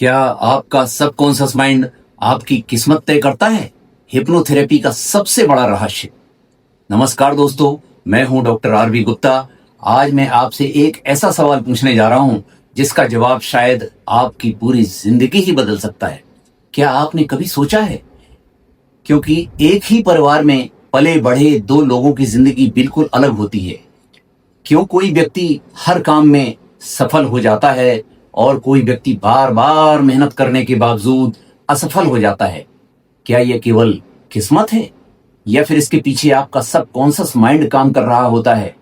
क्या आपका subconscious mind आपकी किस्मत तय करता है? हिप्नोथेरेपी का सबसे बड़ा रहस्य। नमस्कार दोस्तों, मैं हूं डॉक्टर आर.वी. गुप्ता। आज मैं आपसे एक ऐसा सवाल पूछने जा रहा हूं जिसका जवाब शायद आपकी पूरी जिंदगी ही बदल सकता है। क्या आपने कभी सोचा है, क्योंकि एक ही परिवार में पले बढ़े दो लोगों की जिंदगी बिल्कुल अलग होती है। क्यों कोई व्यक्ति हर काम में सफल हो जाता है और कोई व्यक्ति बार बार मेहनत करने के बावजूद असफल हो जाता है? क्या यह केवल किस्मत है या फिर इसके पीछे आपका सबकॉन्शियस माइंड काम कर रहा होता है?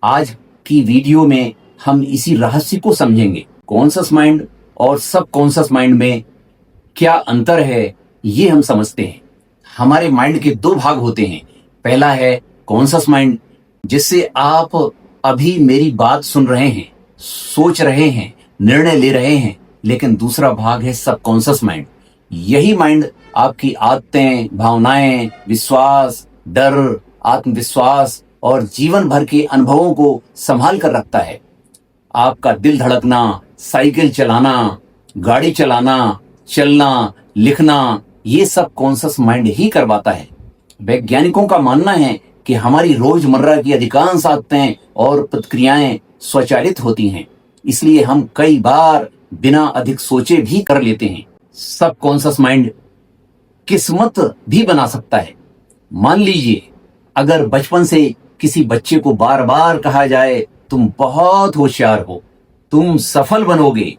आज की वीडियो में हम इसी रहस्य को समझेंगे। कॉन्शियस माइंड और सबकॉन्शियस माइंड में क्या अंतर है, ये हम समझते हैं। हमारे माइंड के दो भाग होते हैं। पहला है कॉन्शियस माइंड, जिससे आप अभी मेरी बात सुन रहे हैं, सोच रहे हैं, निर्णय ले रहे हैं। लेकिन दूसरा भाग है सबकॉन्शियस माइंड। यही माइंड आपकी आदतें, भावनाएं, विश्वास, डर, आत्मविश्वास और जीवन भर के अनुभवों को संभाल कर रखता है। आपका दिल धड़कना, साइकिल चलाना, गाड़ी चलाना, चलना, लिखना, ये सब कॉन्शियस माइंड ही करवाता है। वैज्ञानिकों का मानना है कि हमारी रोजमर्रा की अधिकांश आदतें और प्रतिक्रियाएं स्वचालित होती हैं, इसलिए हम कई बार बिना अधिक सोचे भी कर लेते हैं। सबकॉन्शियस माइंड किस्मत भी बना सकता है। मान लीजिए, अगर बचपन से किसी बच्चे को बार बार कहा जाए तुम बहुत होशियार हो, तुम सफल बनोगे,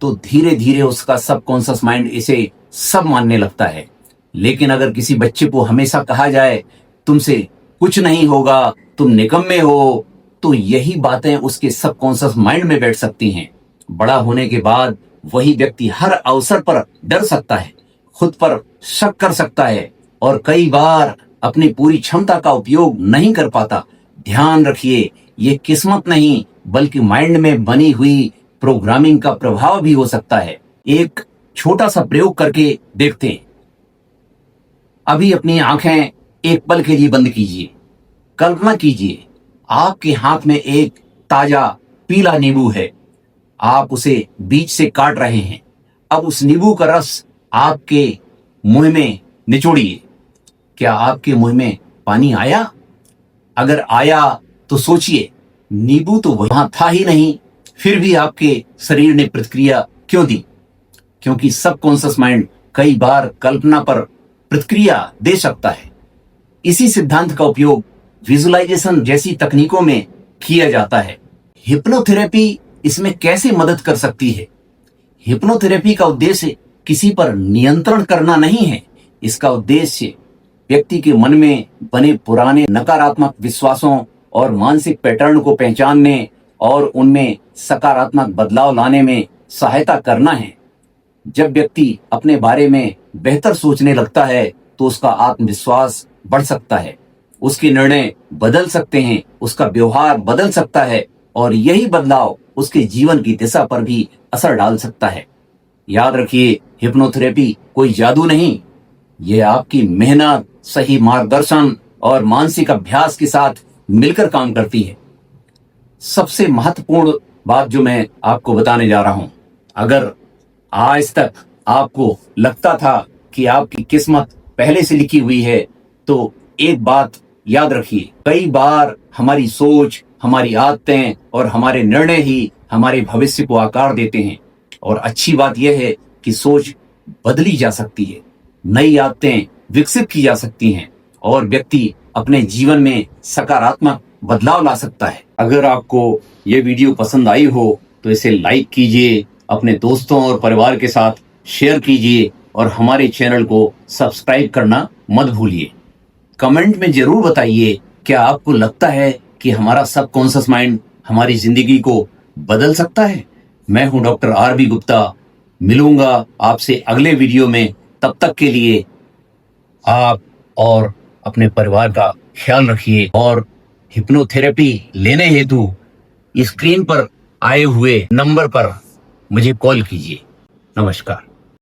तो धीरे धीरे उसका सबकॉन्शियस माइंड इसे सब मानने लगता है। लेकिन अगर किसी बच्चे को हमेशा कहा जाए तुमसे कुछ नहीं होगा, तुम निकम्मे हो, तो यही बातें उसके सबकॉन्शियस माइंड में बैठ सकती हैं। बड़ा होने के बाद वही व्यक्ति हर अवसर पर डर सकता है, खुद पर शक कर सकता है और कई बार अपनी पूरी क्षमता का उपयोग नहीं कर पाता। ध्यान रखिए, ये किस्मत नहीं बल्कि माइंड में बनी हुई प्रोग्रामिंग का प्रभाव भी हो सकता है। एक छोटा सा प्रयोग करके देखते हैं। अभी अपनी आंखें एक पल के लिए बंद कीजिए। कल्पना कीजिए, आपके हाथ में एक ताजा पीला नींबू है। आप उसे बीच से काट रहे हैं। अब उस नींबू का रस आपके मुंह में निचोड़िए। क्या आपके मुंह में पानी आया? अगर आया तो सोचिए, नींबू तो वहां था ही नहीं, फिर भी आपके शरीर ने प्रतिक्रिया क्यों दी? क्योंकि सबकॉन्शियस माइंड कई बार कल्पना पर प्रतिक्रिया दे सकता है। इसी सिद्धांत का उपयोग विजुअलाइजेशन जैसी तकनीकों में किया जाता है। हिप्नोथेरेपी इसमें कैसे मदद कर सकती है? हिप्नोथेरेपी का उद्देश्य किसी पर नियंत्रण करना नहीं है। इसका उद्देश्य व्यक्ति के मन में बने पुराने नकारात्मक विश्वासों और मानसिक पैटर्न को पहचानने और उनमें सकारात्मक बदलाव लाने में सहायता करना है। जब व्यक्ति अपने बारे में बेहतर सोचने लगता है तो उसका आत्मविश्वास बढ़ सकता है, उसके निर्णय बदल सकते हैं, उसका व्यवहार बदल सकता है और यही बदलाव उसके जीवन की दिशा पर भी असर डाल सकता है। याद रखिए, हिप्नोथेरेपी कोई जादू नहीं, यह आपकी मेहनत, सही मार्गदर्शन और मानसिक अभ्यास के साथ मिलकर काम करती है। सबसे महत्वपूर्ण बात जो मैं आपको बताने जा रहा हूं, अगर आज तक आपको लगता था कि आपकी किस्मत पहले से लिखी हुई है, तो एक बात याद रखिए, कई बार हमारी सोच, हमारी आदतें और हमारे निर्णय ही हमारे भविष्य को आकार देते हैं। और अच्छी बात यह है कि सोच बदली जा सकती है, नई आदतें विकसित की जा सकती हैं और व्यक्ति अपने जीवन में सकारात्मक बदलाव ला सकता है। अगर आपको ये वीडियो पसंद आई हो तो इसे लाइक कीजिए, अपने दोस्तों और परिवार के साथ शेयर कीजिए और हमारे चैनल को सब्सक्राइब करना मत भूलिए। कमेंट में जरूर बताइए, क्या आपको लगता है कि हमारा सबकॉन्शियस माइंड हमारी जिंदगी को बदल सकता है? मैं हूं डॉक्टर आर.वी. गुप्ता। मिलूंगा आपसे अगले वीडियो में। तब तक के लिए आप और अपने परिवार का ख्याल रखिए और हिप्नोथेरेपी लेने हेतु स्क्रीन पर आए हुए नंबर पर मुझे कॉल कीजिए। नमस्कार।